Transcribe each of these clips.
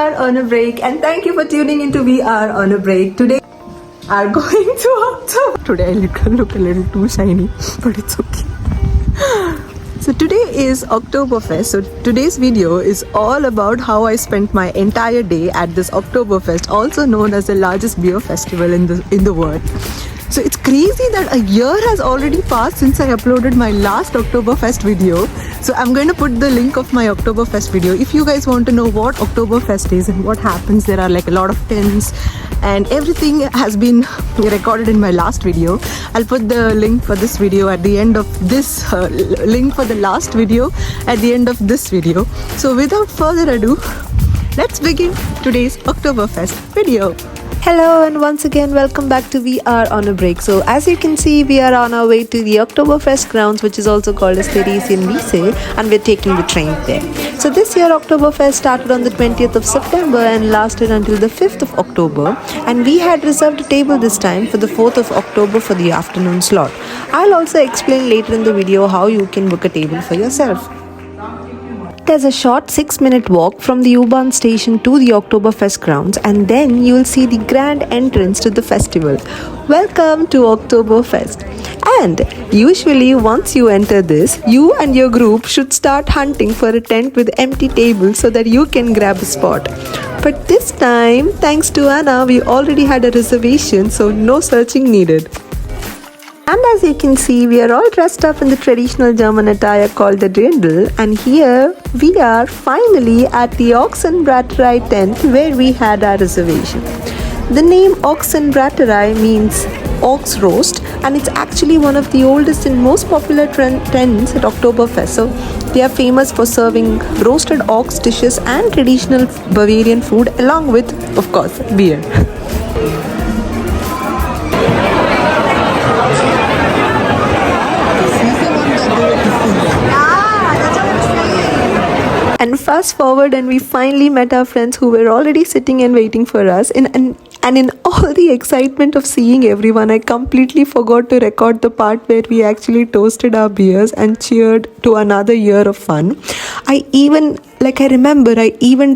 are on a break, and thank you for tuning into We Are on a Break. Today we are going to October. Today I look a little too shiny, but it's okay. So today is Oktoberfest. So today's video is all about how I spent my entire day at this Oktoberfest, also known as the largest beer festival in the world. So it's crazy that a year has already passed since I uploaded my last Oktoberfest video. So I'm going to put the link of my Oktoberfest video. If you guys want to know what Oktoberfest is and what happens, there are like a lot of tents and everything has been recorded in my last video. I'll put the link for this video at the end of this link for the last video at the end of this video. So without further ado, let's begin today's Oktoberfest video. Hello and once again welcome back to We Are on a Break. So as you can see, we are on our way to the Oktoberfest grounds, which is also called as Theresienwiese, and we're taking the train there. So this year Oktoberfest started on the 20th of September and lasted until the 5th of October, and we had reserved a table this time for the 4th of October for the afternoon slot. I'll also explain later in the video how you can book a table for yourself. There's a short 6-minute walk from the U-Bahn station to the Oktoberfest grounds, and then you'll see the grand entrance to the festival. Welcome to Oktoberfest. And usually once you enter this, you and your group should start hunting for a tent with empty tables so that you can grab a spot. But this time, thanks to Anna, we already had a reservation, so no searching needed. And as you can see, we are all dressed up in the traditional German attire called the Dirndl, and here we are finally at the Ochsenbraterei tent where we had our reservation. The name Ochsenbraterei means ox roast, and it's actually one of the oldest and most popular tents at Oktoberfest. So they are famous for serving roasted ox dishes and traditional Bavarian food along with, of course, beer. And fast forward, and we finally met our friends who were already sitting and waiting for us. And in all the excitement of seeing everyone, I completely forgot to record the part where we actually toasted our beers and cheered to another year of fun. I even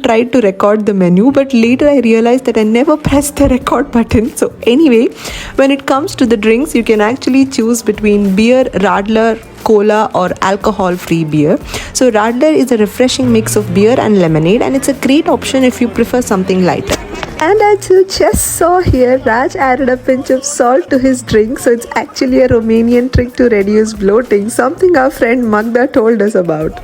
tried to record the menu, but later I realized that I never pressed the record button. So anyway, when it comes to the drinks, you can actually choose between beer, radler, cola or alcohol-free beer. So radler is a refreshing mix of beer and lemonade, and it's a great option if you prefer something lighter. And as you just saw here, Raj added a pinch of salt to his drink, so it's actually a Romanian trick to reduce bloating, something our friend Magda told us about.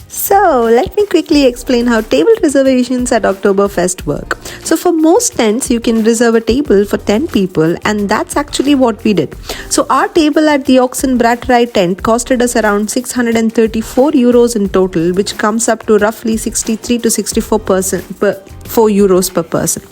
So let me quickly explain how table reservations at Oktoberfest work. So for most tents, you can reserve a table for 10 people, and that's actually what we did. So our table at the Ochsenbraterei tent costed us around 634 euros in total, which comes up to roughly 63 to 64 euros per person.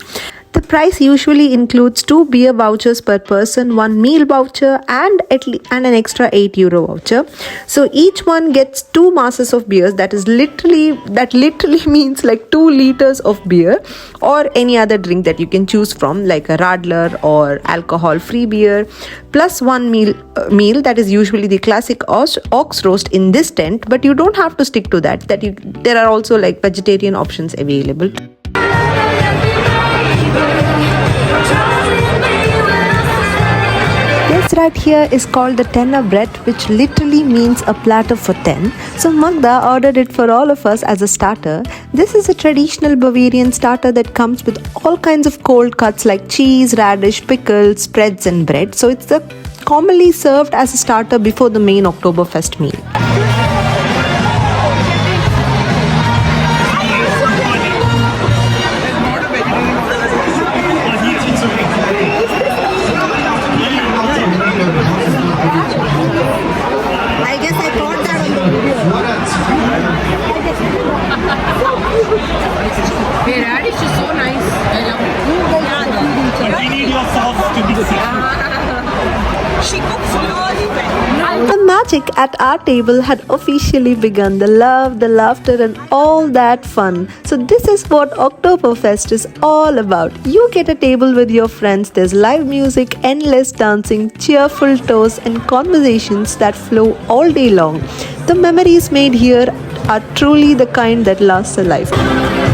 The price usually includes 2 beer vouchers per person, 1 meal voucher and an extra 8 euro voucher. So each one gets 2 masses of beers, that literally means like 2 liters of beer or any other drink that you can choose from, like a radler or alcohol-free beer, plus 1 meal that is usually the classic ox roast in this tent, but you don't have to stick to that. There are also like vegetarian options available. right here is called the tenner bread, which literally means a platter for 10. So Magda ordered it for all of us as a starter. This is a traditional Bavarian starter that comes with all kinds of cold cuts like cheese, radish, pickles, spreads and bread. So it's commonly served as a starter before the main Oktoberfest meal. Hey, radish is so nice. But we need your sauce to be She cooks really well. The magic at our table had officially begun. The love, the laughter and all that fun. So this is what Oktoberfest is all about. You get a table with your friends. There's live music, endless dancing, cheerful toasts and conversations that flow all day long. The memories made here are truly the kind that lasts a lifetime.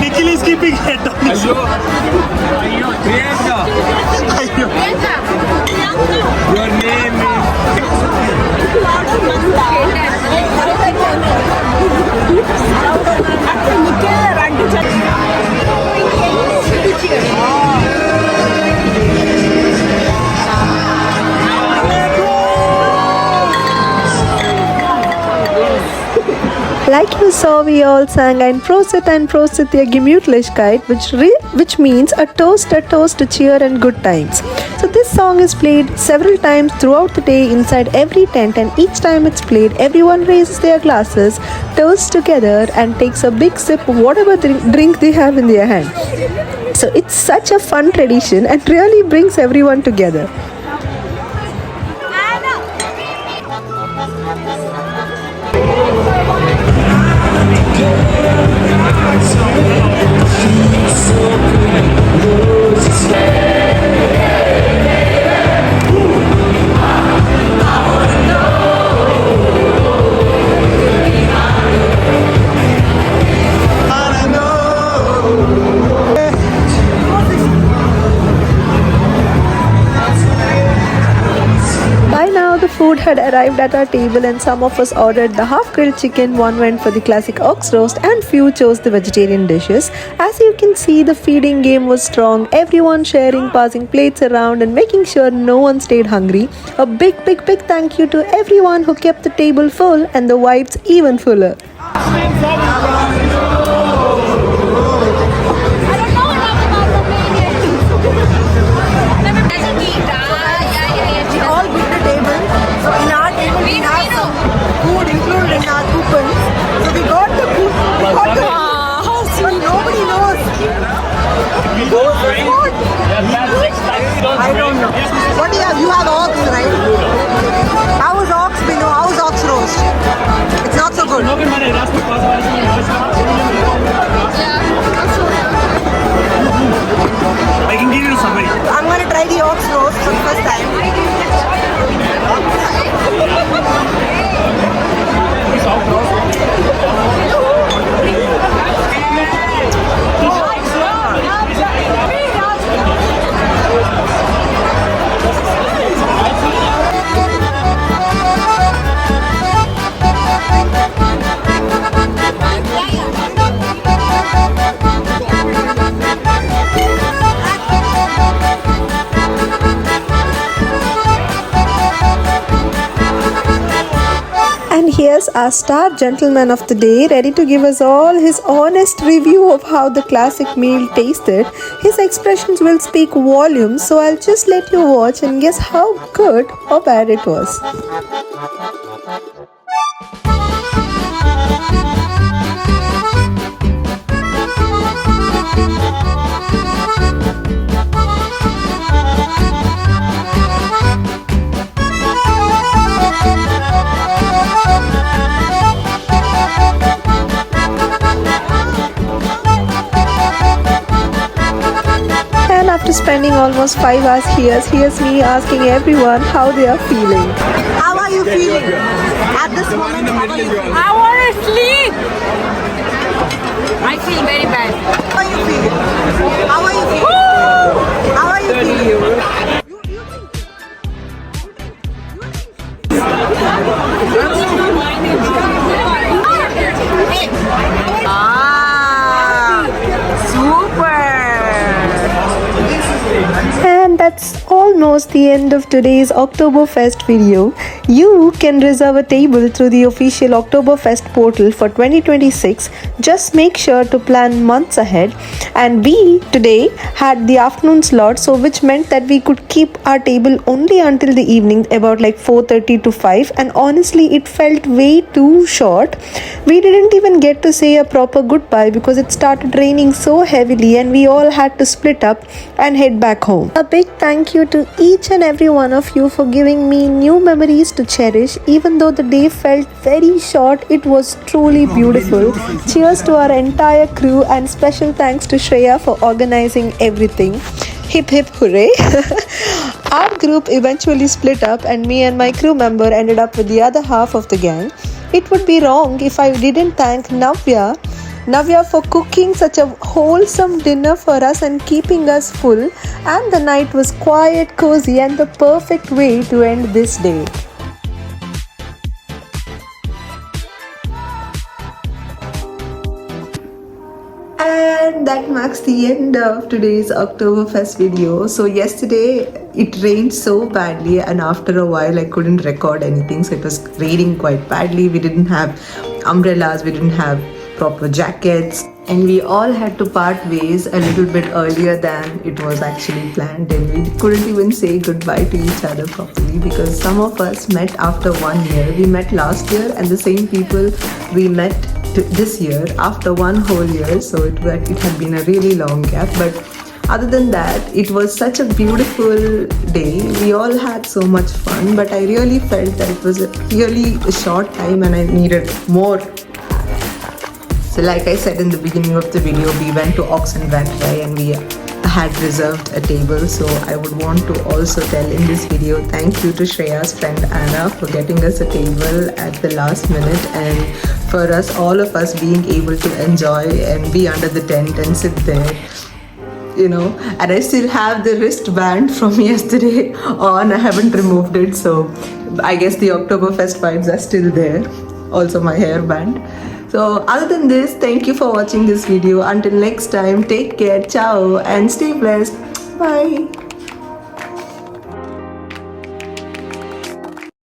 Nikhil is keeping head on his shoulder. Your name Like you saw, we all sang ein Prosit, ihr Gemütlichkeit, which means a toast to cheer and good times. So this song is played several times throughout the day inside every tent, and each time it's played, everyone raises their glasses, toasts together and takes a big sip of whatever drink they have in their hand. So it's such a fun tradition and really brings everyone together. Food had arrived at our table and some of us ordered the half-grilled chicken, one went for the classic ox roast and few chose the vegetarian dishes. As you can see, the feeding game was strong, everyone sharing, passing plates around and making sure no one stayed hungry. A big thank you to everyone who kept the table full and the vibes even fuller. I don't know. What do you have? You have ox, right? How is ox below? How is ox roast? It's not so good. I can give you somebody. I'm going to try the ox roast for the first time. our star gentleman of the day, ready to give us all his honest review of how the classic meal tasted. His expressions will speak volumes, so I'll just let you watch and guess how good or bad it was. And after spending almost 5 hours here, here's me asking everyone how they are feeling. How are you feeling at this moment? I want to sleep. I feel very bad. How are you feeling? How are you feeling? How are you feeling? And that's almost the end of today's Oktoberfest video. You can reserve a table through the official Oktoberfest portal for 2026. Just make sure to plan months ahead. And we today had the afternoon slot, so which meant that we could keep our table only until the evening, about like 4:30 to 5. And honestly, it felt way too short. We didn't even get to say a proper goodbye because it started raining so heavily and we all had to split up and head back home. A big thank you to each and every one of you for giving me new memories to cherish. Even though the day felt very short, it was truly beautiful. Cheers to our entire crew and special thanks to Shreya for organizing everything. Hip hip hooray. Our group eventually split up and me and my crew member ended up with the other half of the gang. It would be wrong if I didn't thank Navya for cooking such a wholesome dinner for us and keeping us full, and the night was quiet, cozy and the perfect way to end this day. And that marks the end of today's Oktoberfest video. So yesterday it rained so badly and after a while I couldn't record anything. So it was raining quite badly. We didn't have umbrellas, we didn't have proper jackets, and we all had to part ways a little bit earlier than it was actually planned, and we couldn't even say goodbye to each other properly because some of us met after 1 year. We met last year and the same people we met this year after 1 whole year, so it had been a really long gap. But other than that, it was such a beautiful day. We all had so much fun, but I really felt that it was a really short time and I needed more. So like I said in the beginning of the video, we went to Ox and Veggie and we had reserved a table. So I would want to also tell in this video, thank you to Shreya's friend Anna for getting us a table at the last minute, and for us, all of us being able to enjoy and be under the tent and sit there. You know, and I still have the wristband from yesterday on. I haven't removed it, so I guess the Oktoberfest vibes are still there. Also my hairband. So other than this, thank you for watching this video. Until next time, take care, ciao, and stay blessed. Bye.